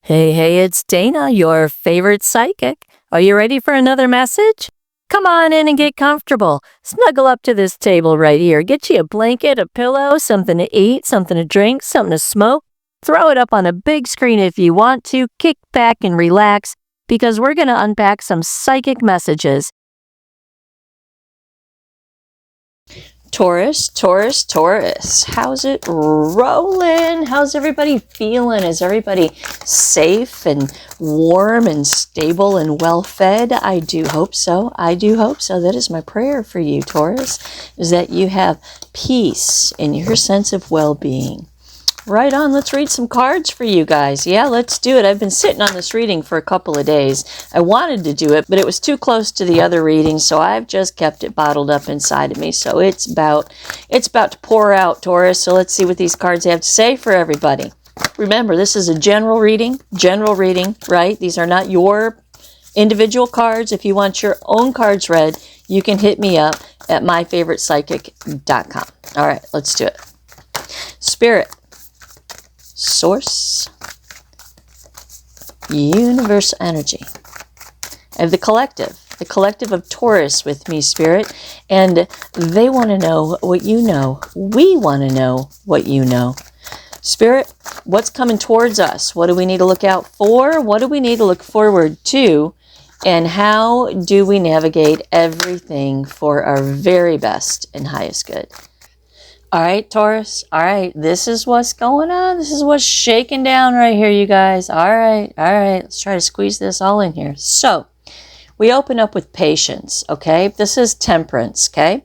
Hey, it's Dana, your favorite psychic. Are you ready for another message? Come on in and get comfortable. Snuggle up to this table right here. Get you a blanket, a pillow, something to eat, something to drink, something to smoke. Throw it up on a big screen if you want to. Kick back and relax because we're going to unpack some psychic messages. Taurus. How's it rolling? How's everybody feeling? Is everybody safe and warm and stable and well fed? I do hope so. That is my prayer for you, Taurus, is that you have peace in your sense of well-being. Right on, let's read some cards for you guys. Yeah, let's do it. I've been sitting on this reading for a couple of days. I wanted to do it, but it was too close to the other reading, so I've just kept it bottled up inside of me. So it's about to pour out, Taurus. So let's see what these cards have to say for everybody. Remember, this is a general reading, right? These are not your individual cards. If you want your own cards read, you can hit me up at myfavoritepsychic.com. All right, let's do it. Spirit. Source, universe energy. I have the collective of Taurus with me, Spirit, and they want to know what you know. We want to know what you know. Spirit, what's coming towards us? What do we need to look out for? What do we need to look forward to? And how do we navigate everything for our very best and highest good? All right, Taurus. All right, this is what's going on. This is what's shaking down right here, you guys. All right. Let's try to squeeze this all in here. So, we open up with patience, okay? This is temperance, okay?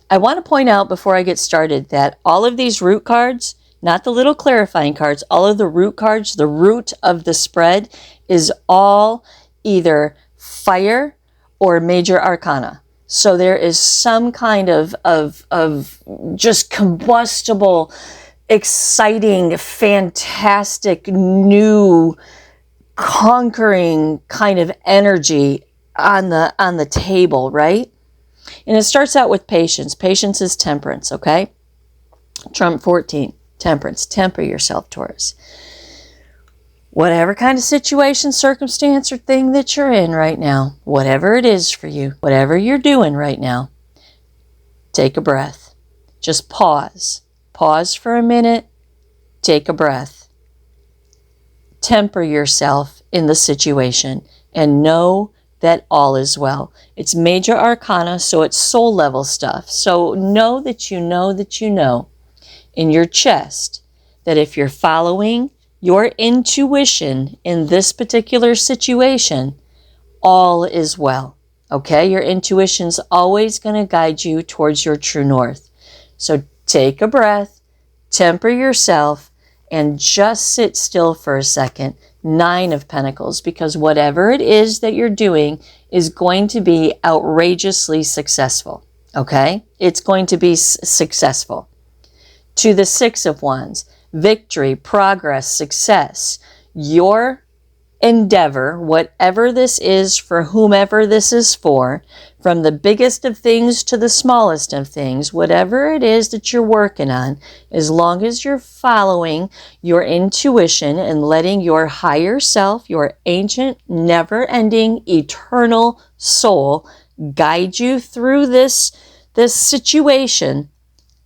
I want to point out before I get started that all of these root cards, not the little clarifying cards, all of the root cards, the root of the spread is all either fire or major arcana. So there is some kind of just combustible, exciting, fantastic, new, conquering kind of energy on the table, right? And it starts out with patience. Patience is temperance, okay? Trump 14, temperance. Temper yourself, Taurus. Whatever kind of situation, circumstance, or thing that you're in right now, whatever it is for you, whatever you're doing right now, take a breath. Just pause. Pause for a minute. Take a breath. Temper yourself in the situation and know that all is well. It's major arcana, so it's soul level stuff. So know that you know in your chest that if you're following your intuition in this particular situation, all is well, okay? Your intuition's always going to guide you towards your true north. So take a breath, temper yourself, and just sit still for a second. 9 of Pentacles, because whatever it is that you're doing is going to be outrageously successful, okay? It's going to be successful. To the 6 of Wands, victory, progress, success. Your endeavor, whatever this is for whomever this is for, from the biggest of things to the smallest of things, whatever it is that you're working on, as long as you're following your intuition and letting your higher self, your ancient, never-ending, eternal soul guide you through this situation,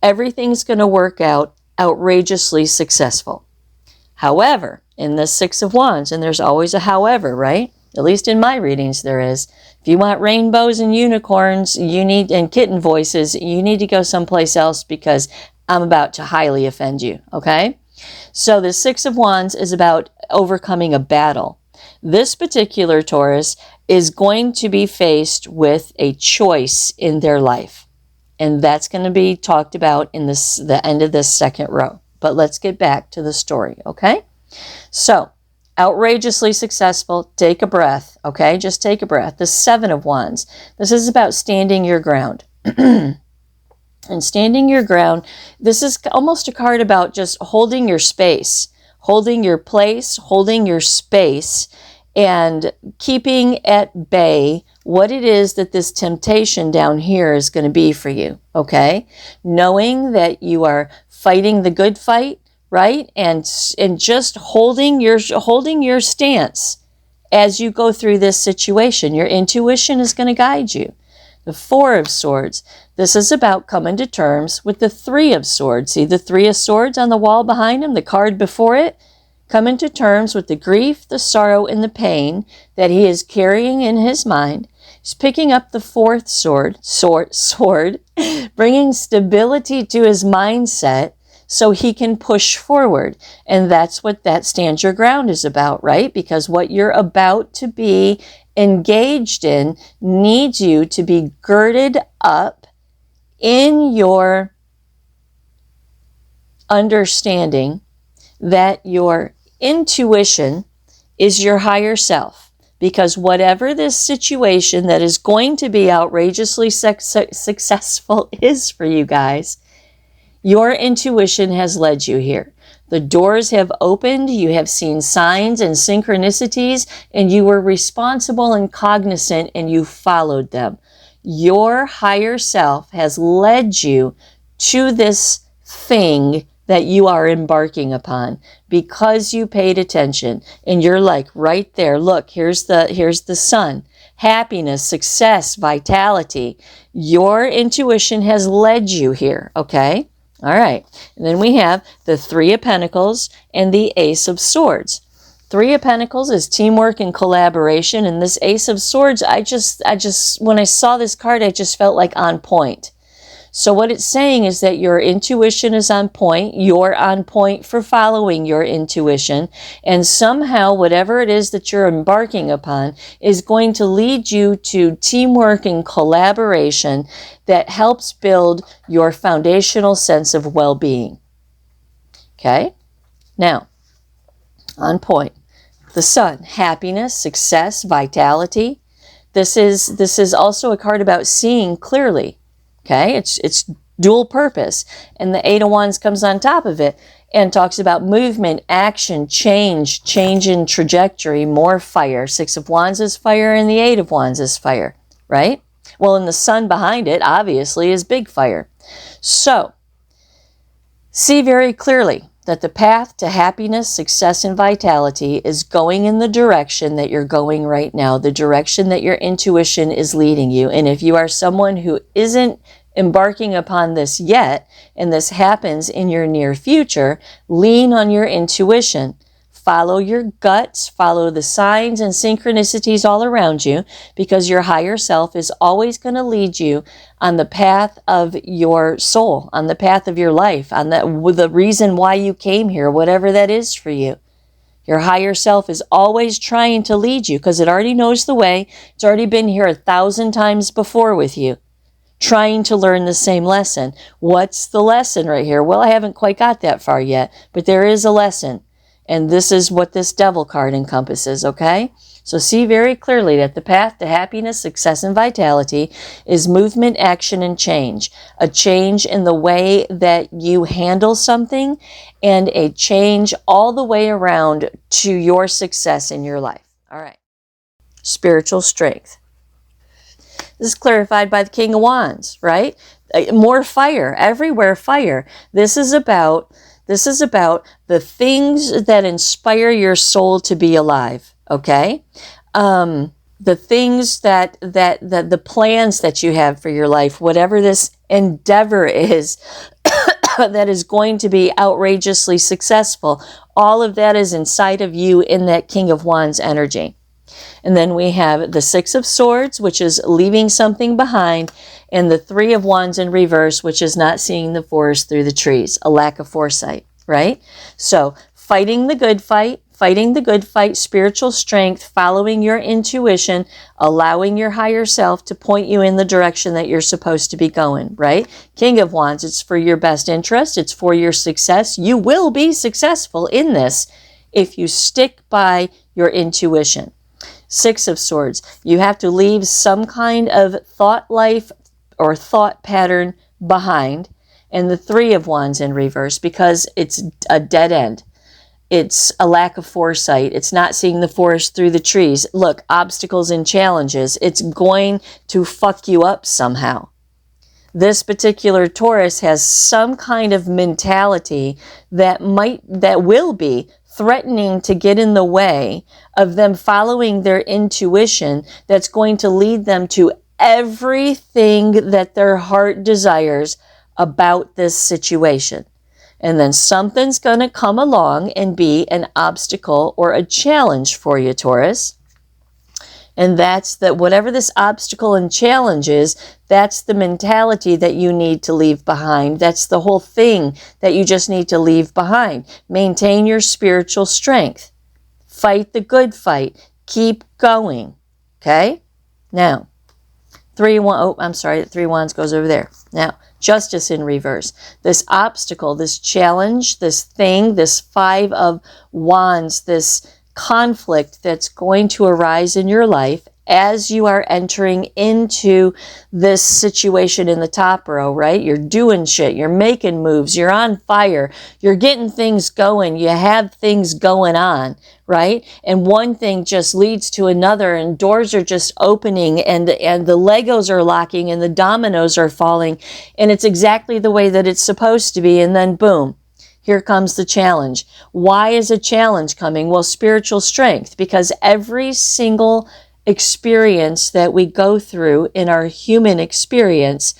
everything's going to work out outrageously successful. However, in the 6 of Wands, and there's always a however, right? At least in my readings there is. If you want rainbows and unicorns, and kitten voices, you need to go someplace else because I'm about to highly offend you, okay? So the 6 of Wands is about overcoming a battle. This particular Taurus is going to be faced with a choice in their life. And that's going to be talked about in the end of this second row. But let's get back to the story, okay? So, outrageously successful, take a breath, okay? Just take a breath. The 7 of Wands. This is about standing your ground. And standing your ground, this is almost a card about just holding your space, holding your place, holding your space, and keeping at bay what it is that this temptation down here is going to be for you, okay? Knowing that you are fighting the good fight, right? And just holding your stance as you go through this situation. Your intuition is going to guide you. The Four of Swords. This is about coming to terms with the Three of Swords. See the Three of Swords on the wall behind him, the card before it? Coming to terms with the grief, the sorrow, and the pain that he is carrying in his mind. He's picking up the fourth sword, bringing stability to his mindset so he can push forward. And that's what that stand your ground is about, right? Because what you're about to be engaged in needs you to be girded up in your understanding that your intuition is your higher self. Because whatever this situation that is going to be outrageously successful is for you guys, your intuition has led you here. The doors have opened, you have seen signs and synchronicities, and you were responsible and cognizant, and you followed them. Your higher self has led you to this thing that you are embarking upon because you paid attention. And you're like right there, look, here's the sun. Happiness, success, vitality. Your intuition has led you here, okay? All right. And then we have the Three of Pentacles and the Ace of Swords. Three of Pentacles is teamwork and collaboration. And this Ace of Swords, I just, when I saw this card, I just felt like on point. So what it's saying is that your intuition is on point. You're on point for following your intuition. And somehow, whatever it is that you're embarking upon is going to lead you to teamwork and collaboration that helps build your foundational sense of well-being. Okay? Now, on point. The Sun, happiness, success, vitality. This is also a card about seeing clearly. Okay, it's dual purpose. And the Eight of Wands comes on top of it and talks about movement, action, change in trajectory, more fire. Six of Wands is fire and the Eight of Wands is fire, right? Well, and the Sun behind it, obviously, is big fire. So, see very clearly that the path to happiness, success, and vitality is going in the direction that you're going right now, the direction that your intuition is leading you. And if you are someone who isn't embarking upon this yet, and this happens in your near future, lean on your intuition. Follow your guts, follow the signs and synchronicities all around you, because your higher self is always going to lead you on the path of your soul, on the path of your life, on the reason why you came here, whatever that is for you. Your higher self is always trying to lead you because it already knows the way. It's already been here 1,000 times before with you, trying to learn the same lesson. What's the lesson right here? Well, I haven't quite got that far yet, but there is a lesson. And this is what this Devil card encompasses, okay? So see very clearly that the path to happiness, success, and vitality is movement, action, and change. A change in the way that you handle something, and a change all the way around to your success in your life. All right. Spiritual strength. This is clarified by the King of Wands, right? More fire, everywhere fire. This is about the things that inspire your soul to be alive, okay? The things the plans that you have for your life, whatever this endeavor is that is going to be outrageously successful, all of that is inside of you in that King of Wands energy. And then we have the Six of Swords, which is leaving something behind, and the Three of Wands in reverse, which is not seeing the forest through the trees, a lack of foresight, right? So fighting the good fight, spiritual strength, following your intuition, allowing your higher self to point you in the direction that you're supposed to be going, right? King of Wands, it's for your best interest. It's for your success. You will be successful in this if you stick by your intuition. Six of Swords, you have to leave some kind of thought life or thought pattern behind. And the Three of Wands in reverse, because it's a dead end. It's a lack of foresight. It's not seeing the forest through the trees. Look, obstacles and challenges. It's going to fuck you up somehow. This particular Taurus has some kind of mentality that will be threatening to get in the way of them following their intuition, that's going to lead them to everything that their heart desires about this situation. And then something's going to come along and be an obstacle or a challenge for you, Taurus. And that's that whatever this obstacle and challenge is, that's the mentality that you need to leave behind. That's the whole thing that you just need to leave behind. Maintain your spiritual strength. Fight the good fight. Keep going. Okay? Now, 3 Wands goes over there. Now, Justice in reverse. This obstacle, this challenge, this thing, this 5 of Wands, this conflict that's going to arise in your life as you are entering into this situation in the top row, right? You're doing shit, you're making moves, you're on fire, you're getting things going, you have things going on, right? And one thing just leads to another, and doors are just opening, and the Legos are locking, and the dominoes are falling, and it's exactly the way that it's supposed to be, and then boom. Here comes the challenge. Why is a challenge coming? Well, spiritual strength, because every single experience that we go through in our human experience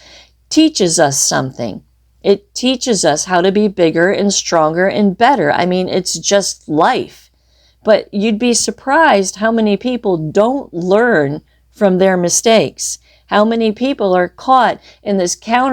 teaches us something. It teaches us how to be bigger and stronger and better. I mean, it's just life. But you'd be surprised how many people don't learn from their mistakes. How many people are caught in this I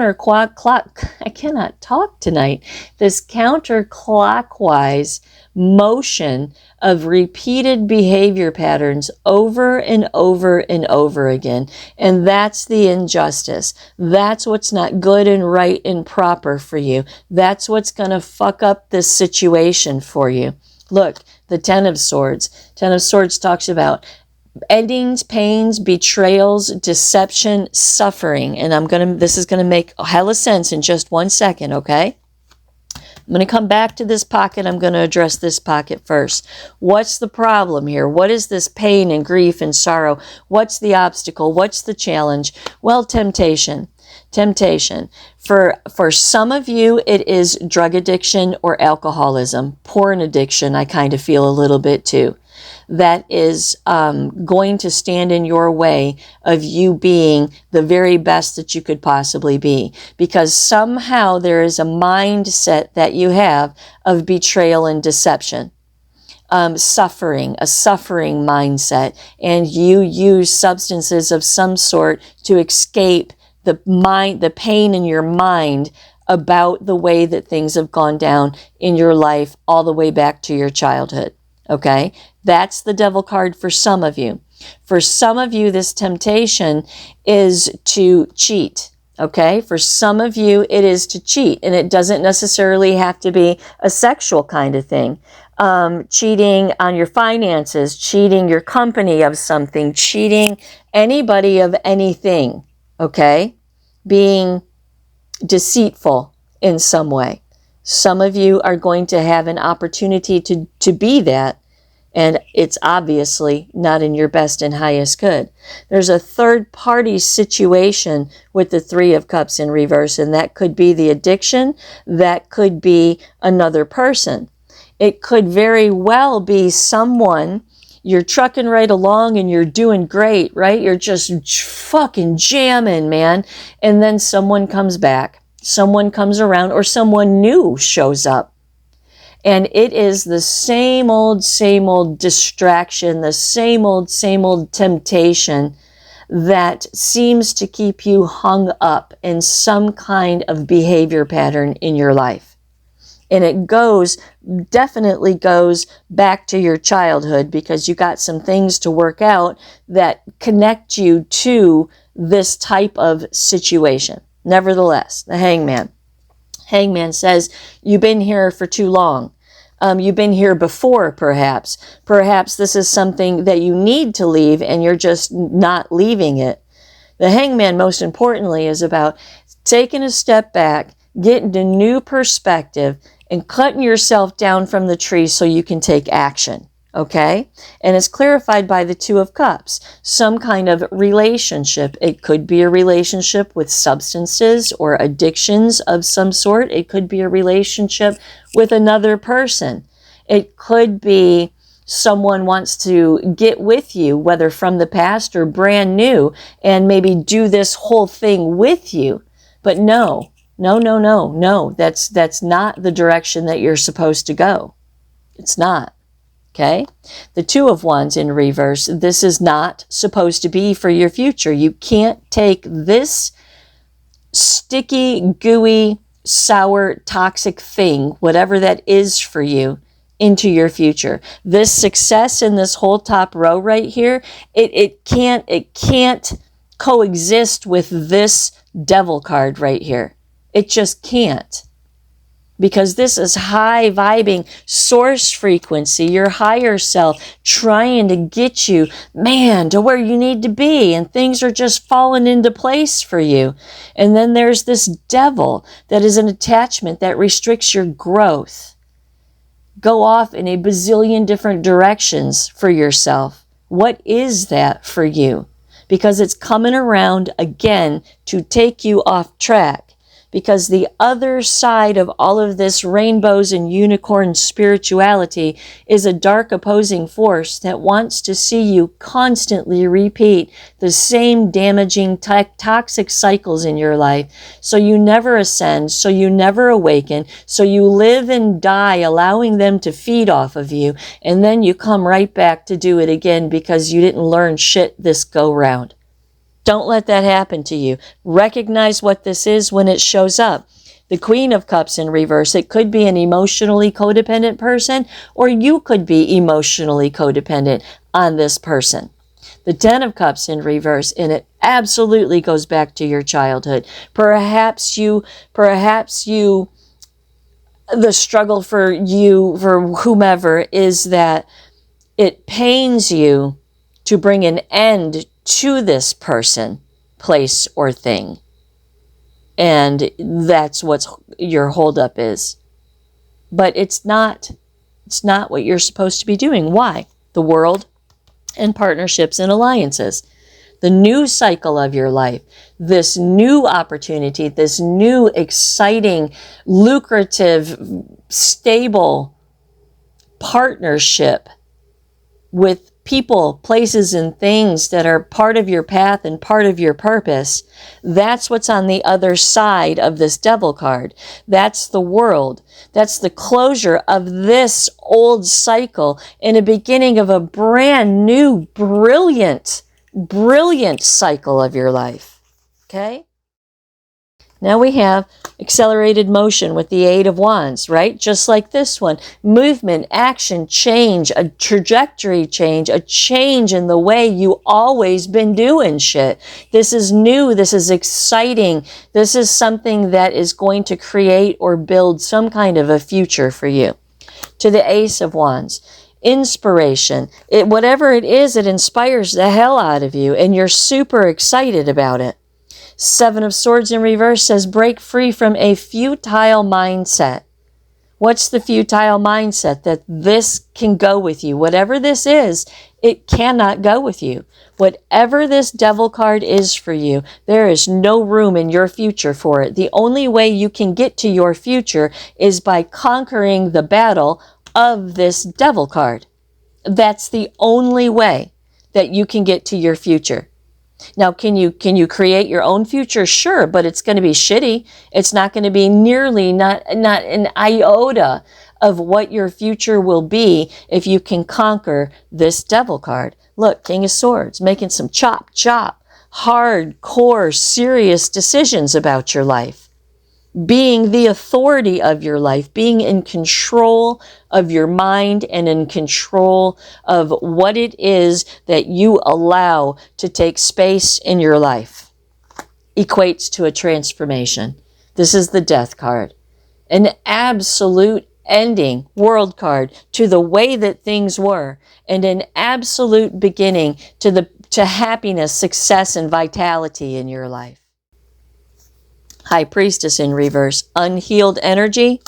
cannot talk tonight, this counterclockwise motion of repeated behavior patterns over and over and over again. And that's the injustice. That's what's not good and right and proper for you. That's what's going to fuck up this situation for you. Look, the 10 of Swords. 10 of Swords talks about endings, pains, betrayals, deception, suffering. And this is going to make a hella sense in just 1 second, okay? I'm going to come back to this pocket. I'm going to address this pocket first. What's the problem here? What is this pain and grief and sorrow? What's the obstacle? What's the challenge? Well, temptation. Temptation. For some of you, it is drug addiction or alcoholism. Porn addiction, I kind of feel a little bit too. That is going to stand in your way of you being the very best that you could possibly be. Because somehow there is a mindset that you have of betrayal and deception. A suffering mindset. And you use substances of some sort to escape the pain in your mind about the way that things have gone down in your life all the way back to your childhood. Okay? That's the devil card for some of you. For some of you, this temptation is to cheat. Okay? For some of you, it is to cheat. And it doesn't necessarily have to be a sexual kind of thing. Cheating on your finances, cheating your company of something, cheating anybody of anything. Okay? Being deceitful in some way. Some of you are going to have an opportunity to be that, and it's obviously not in your best and highest good. There's a third party situation with the 3 of Cups in reverse, and that could be the addiction, that could be another person. It could very well be someone. You're trucking right along and you're doing great, right? You're just fucking jamming, man. And then someone comes back. Someone comes around, or someone new shows up. And it is the same old distraction, the same old temptation that seems to keep you hung up in some kind of behavior pattern in your life. And it definitely goes back to your childhood, because you got some things to work out that connect you to this type of situation. Nevertheless, the Hangman. Hangman says, you've been here for too long. You've been here before, perhaps. Perhaps this is something that you need to leave and you're just not leaving it. The Hangman, most importantly, is about taking a step back, getting a new perspective, and cutting yourself down from the tree so you can take action. Okay? And it's clarified by the Two of Cups. Some kind of relationship. It could be a relationship with substances or addictions of some sort. It could be a relationship with another person. It could be someone wants to get with you, whether from the past or brand new, and maybe do this whole thing with you. But no, that's not the direction that you're supposed to go. It's not. Okay? The Two of Wands in reverse, this is not supposed to be for your future. You can't take this sticky, gooey, sour, toxic thing, whatever that is for you, into your future. This success in this whole top row right here, it can't coexist with this Devil card right here. It just can't. Because this is high vibing source frequency, your higher self trying to get you, man, to where you need to be, and things are just falling into place for you. And then there's this devil that is an attachment that restricts your growth. Go off in a bazillion different directions for yourself. What is that for you? Because it's coming around again to take you off track. Because the other side of all of this rainbows and unicorn spirituality is a dark opposing force that wants to see you constantly repeat the same damaging toxic cycles in your life. So you never ascend, so you never awaken, so you live and die allowing them to feed off of you, and then you come right back to do it again because you didn't learn shit this go round. Don't let that happen to you. Recognize what this is when it shows up. The Queen of Cups in reverse, it could be an emotionally codependent person, or you could be emotionally codependent on this person. The Ten of Cups in reverse, and it absolutely goes back to your childhood. Perhaps you, the struggle for you, for whomever, is that it pains you to bring an end to this person, place, or thing. And that's what your holdup is. But it's not what you're supposed to be doing. Why? The world and partnerships and alliances. The new cycle of your life, this new opportunity, this new exciting, lucrative, stable partnership with people, places, and things that are part of your path and part of your purpose. That's what's on the other side of this Devil card. That's the world. That's the closure of this old cycle and a beginning of a brand new, brilliant cycle of your life. Okay? Now we have accelerated motion with the Eight of Wands, right? Just like this one. Movement, action, change, a trajectory change, a change in the way you always been doing shit. This is new. This is exciting. This is something that is going to create or build some kind of a future for you. To the Ace of Wands. Inspiration. Whatever it is, it inspires the hell out of you, and you're super excited about it. Seven of Swords in reverse says break free from a futile mindset. What's the futile mindset? That this can go with you. Whatever this is, it cannot go with you. Whatever this Devil card is for you, there is no room in your future for it. The only way you can get to your future is by conquering the battle of this Devil card. That's the only way that you can get to your future. Now, can you create your own future? Sure, but it's going to be shitty. It's not going to be nearly, not an iota of what your future will be if you can conquer this Devil card. Look, King of Swords, making some chop, hardcore, serious decisions about your life. Being the authority of your life, being in control of your mind and in control of what it is that you allow to take space in your life, equates to a transformation. This is the Death card. An absolute ending, World card, to the way that things were, and an absolute beginning to happiness, success, and vitality in your life. High Priestess in reverse, unhealed energy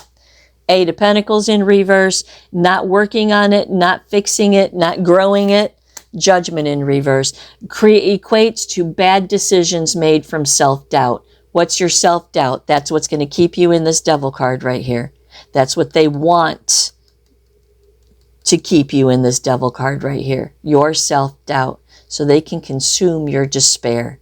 Eight of Pentacles in reverse, not working on it, not fixing it, not growing it. Judgment in reverse equates to bad decisions made from self-doubt. What's your self-doubt? That's what's going to keep you in this Devil card right here. That's what they want to keep you in this Devil card right here. Your self-doubt. So they can consume your despair.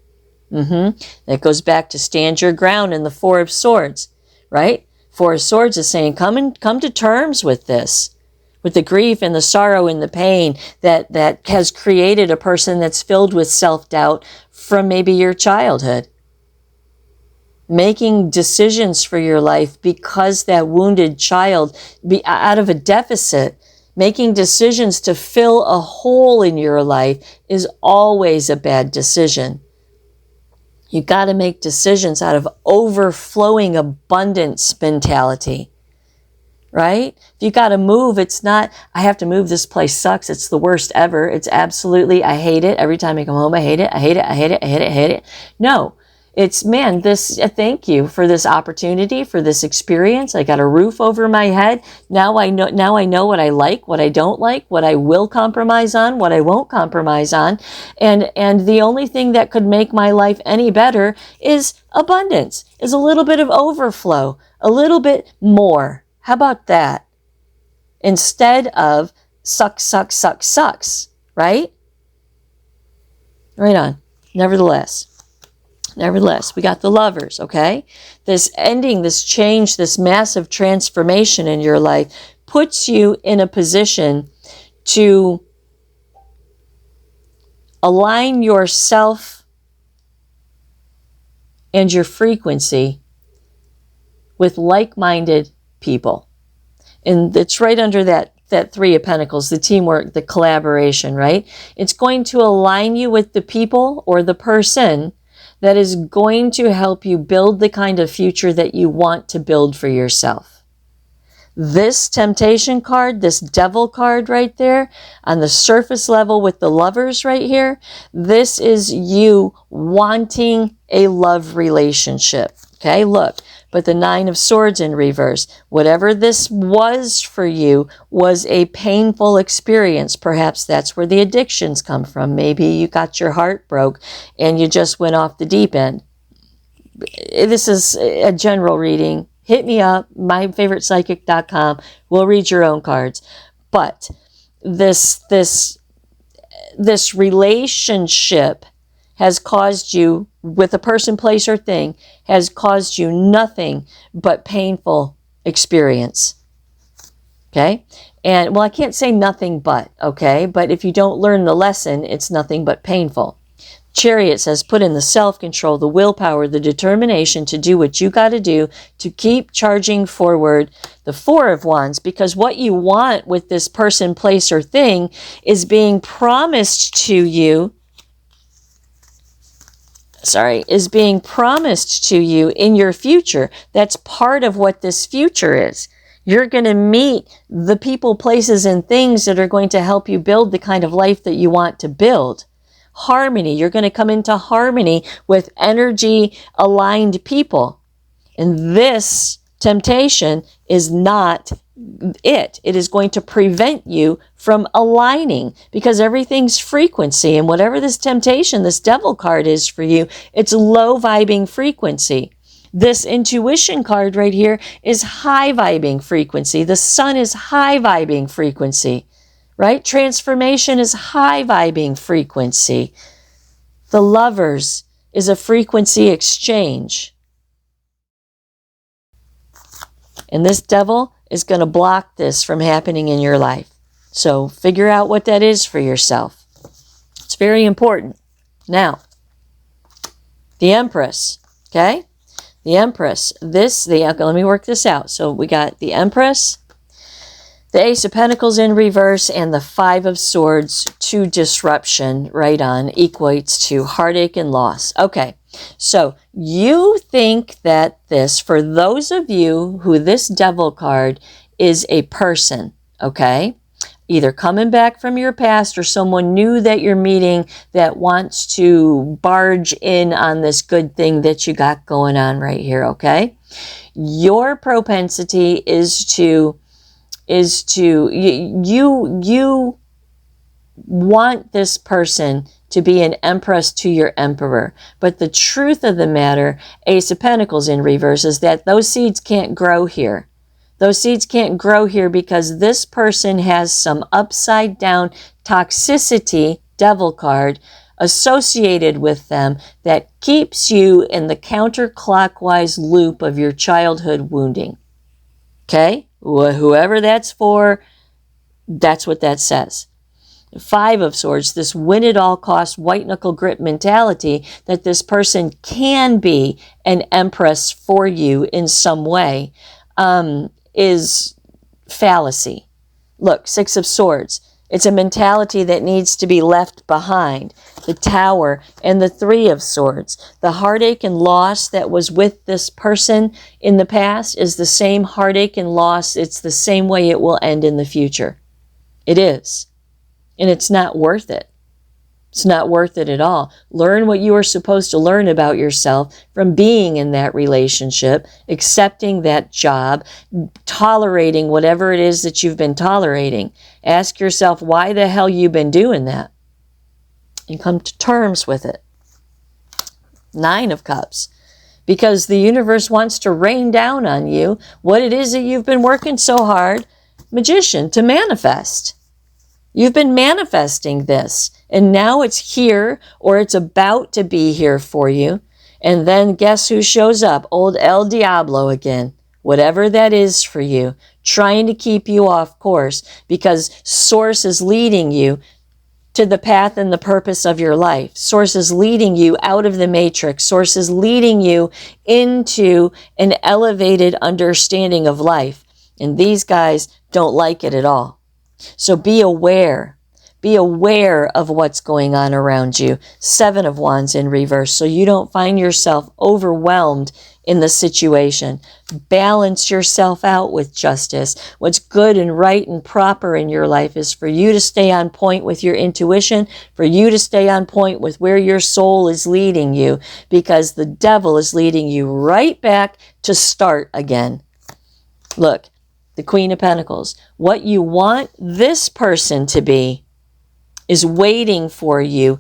That goes back to stand your ground in the Four of Swords, right? Four of Swords is saying, come to terms with this, with the grief and the sorrow and the pain that has created a person that's filled with self-doubt from maybe your childhood. Making decisions for your life because that wounded child, out of a deficit, making decisions to fill a hole in your life is always a bad decision. You got to make decisions out of overflowing abundance mentality, right? If you got to move, it's not, I have to move, this place sucks, it's the worst ever. It's absolutely, I hate it. Every time I come home, I hate it, I hate it, I hate it, I hate it, I hate it. No, it's, man, thank you for this opportunity, for this experience. I got a roof over my head. Now I know what I like, what I don't like, what I will compromise on, what I won't compromise on. And the only thing that could make my life any better is abundance, is a little bit of overflow, a little bit more. How about that? Instead of sucks, right? Right on. Nevertheless, we got the Lovers, okay? This ending, this change, this massive transformation in your life puts you in a position to align yourself and your frequency with like-minded people. And it's right under that Three of Pentacles, the teamwork, the collaboration, right? It's going to align you with the people or the person that is going to help you build the kind of future that you want to build for yourself. This Temptation card, this Devil card right there, on the surface level with the Lovers right here, this is you wanting a love relationship. Okay, look, but the Nine of Swords in reverse. Whatever this was for you was a painful experience. Perhaps that's where the addictions come from. Maybe you got your heart broke and you just went off the deep end. This is a general reading. Hit me up, myfavoritepsychic.com. We'll read your own cards. But this relationship has caused you, with a person, place, or thing, has caused you nothing but painful experience. Okay? And, well, I can't say nothing but, okay? But if you don't learn the lesson, it's nothing but painful. Chariot says, put in the self-control, the willpower, the determination to do what you got to do to keep charging forward. The Four of Wands, because what you want with this person, place, or thing is being promised to you, is being promised to you in your future. That's part of what this future is. You're going to meet the people, places, and things that are going to help you build the kind of life that you want to build. Harmony. You're going to come into harmony with energy-aligned people. And this temptation is not it. It is going to prevent you from aligning, because everything's frequency, and whatever this temptation, this Devil card is for you, it's low vibing frequency. This Intuition card right here is high vibing frequency. The Sun is high vibing frequency, right? Transformation is high vibing frequency. The Lovers is a frequency exchange. And this Devil is going to block this from happening in your life. So figure out what that is for yourself. It's very important. Now, the Empress, okay? The Empress, let me work this out. So we got the Empress, the Ace of Pentacles in reverse, and the Five of Swords to disruption, right on, equates to heartache and loss. Okay. So you think that this, for those of you who this Devil card is a person, okay? Either coming back from your past or someone new that you're meeting that wants to barge in on this good thing that you got going on right here, okay? Your propensity is to you want this person to be an empress to your emperor. But the truth of the matter, Ace of Pentacles in reverse, is that those seeds can't grow here. Those seeds can't grow here because this person has some upside down toxicity, devil card, associated with them that keeps you in the counterclockwise loop of your childhood wounding. Okay? Whoever that's for, that's what that says. Five of Swords, this win at all costs, white knuckle grip mentality that this person can be an empress for you in some way, is fallacy. Look, Six of Swords. It's a mentality that needs to be left behind. The Tower and the Three of Swords. The heartache and loss that was with this person in the past is the same heartache and loss. It's the same way it will end in the future. It is. And it's not worth it. It's not worth it at all. Learn what you are supposed to learn about yourself from being in that relationship, accepting that job, tolerating whatever it is that you've been tolerating. Ask yourself why the hell you've been doing that. And come to terms with it. Nine of Cups. Because the universe wants to rain down on you what it is that you've been working so hard, Magician, to manifest. You've been manifesting this, and now it's here, or it's about to be here for you. And then guess who shows up? Old El Diablo again. Whatever that is for you, trying to keep you off course, because Source is leading you to the path and the purpose of your life. Source is leading you out of the matrix. Source is leading you into an elevated understanding of life. And these guys don't like it at all. So be aware. Be aware of what's going on around you. Seven of Wands in reverse, so you don't find yourself overwhelmed in the situation. Balance yourself out with justice. What's good and right and proper in your life is for you to stay on point with your intuition, for you to stay on point with where your soul is leading you, because the devil is leading you right back to start again. Look, the Queen of Pentacles. What you want this person to be is waiting for you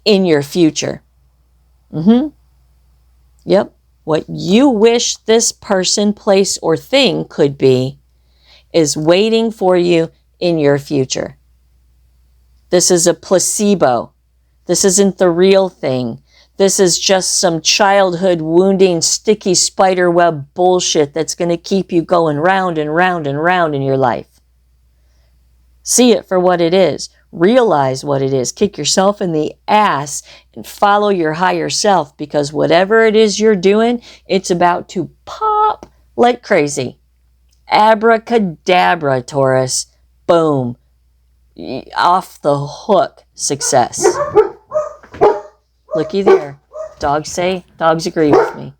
in your future. Yep. What you wish this person, place, or thing could be is waiting for you in your future. This is a placebo. This isn't the real thing. This is just some childhood wounding, sticky spiderweb bullshit that's going to keep you going round and round and round in your life. See it for what it is. Realize what it is. Kick yourself in the ass and follow your higher self, because whatever it is you're doing, it's about to pop like crazy. Abracadabra, Taurus. Boom. Off the hook success. Looky there. Dogs agree with me.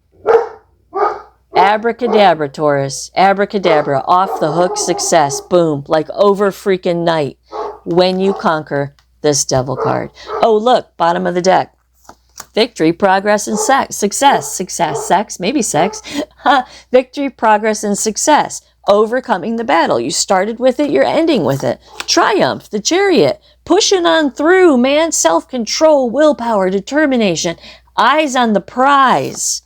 Abracadabra, Taurus. Abracadabra. Off the hook success. Boom. Like over freaking night. When you conquer this devil card. Oh, look. Bottom of the deck. Victory, progress, and success. Success, sex. Maybe sex. Victory, progress, and success. Overcoming the battle. You started with it. You're ending with it. Triumph. The Chariot. Pushing on through, man. Self-control, willpower, determination. Eyes on the prize.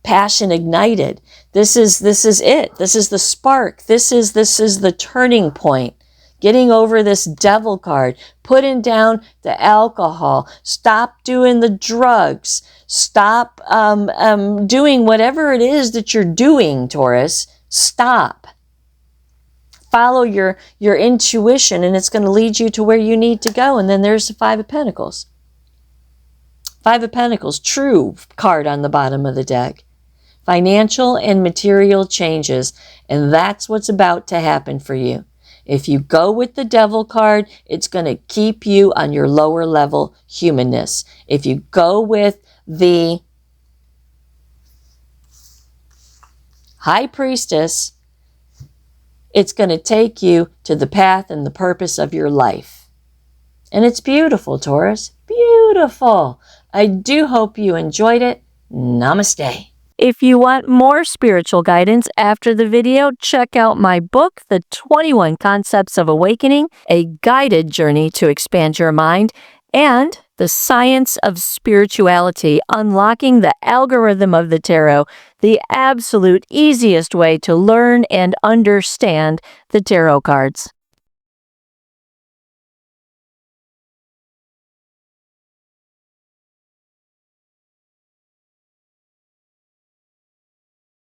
Passion ignited. This is it. This is the spark. This is the turning point. Getting over this devil card. Putting down the alcohol. Stop doing the drugs. Stop doing whatever it is that you're doing, Taurus. Stop. Follow your intuition, and it's going to lead you to where you need to go. And then there's the Five of Pentacles. Five of Pentacles, true card on the bottom of the deck. Financial and material changes, and that's what's about to happen for you. If you go with the devil card, it's going to keep you on your lower level humanness. If you go with the High Priestess, it's going to take you to the path and the purpose of your life. And it's beautiful, Taurus. Beautiful. I do hope you enjoyed it. Namaste. If you want more spiritual guidance after the video, check out my book, The 21 Concepts of Awakening, a guided journey to expand your mind, and The Science of Spirituality, Unlocking the Algorithm of the Tarot, the absolute easiest way to learn and understand the tarot cards.